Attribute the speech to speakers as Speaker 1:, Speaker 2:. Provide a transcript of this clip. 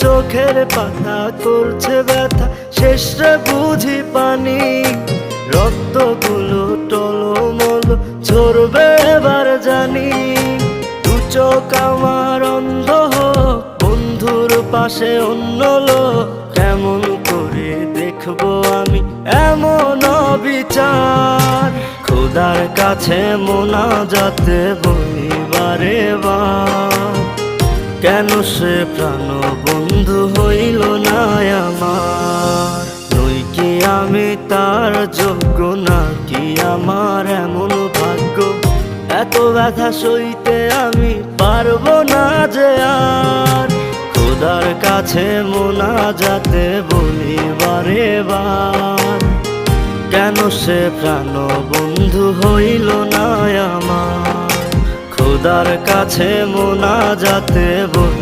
Speaker 1: চোখের পাতা করছে ব্যথা, শেষে বুঝি পানি। রক্তগুলো টলমল ঝরবে এবার জানি। দু চোখ আমার অন্ধ হোক, বন্ধুর পাশে অন্য লোক, কেমন করে দেখবো আমি এমন অবিচার। খোদার কাছে মোনাজাতে বলি বারে বার, কেন সে প্রাণ বন্ধু হইল না আমার। নই কি আমি তার যোগ্য, নাকি আমার এমন ভাগ্য, এত ব্যথা সইতে আমি পারবো না যে আর। খোদার কাছে মোনাজাতে বলি বারে বার, কেন সে প্রাণ বন্ধু হইল না আমার। খোদার কাছে মোনাজাতে বলি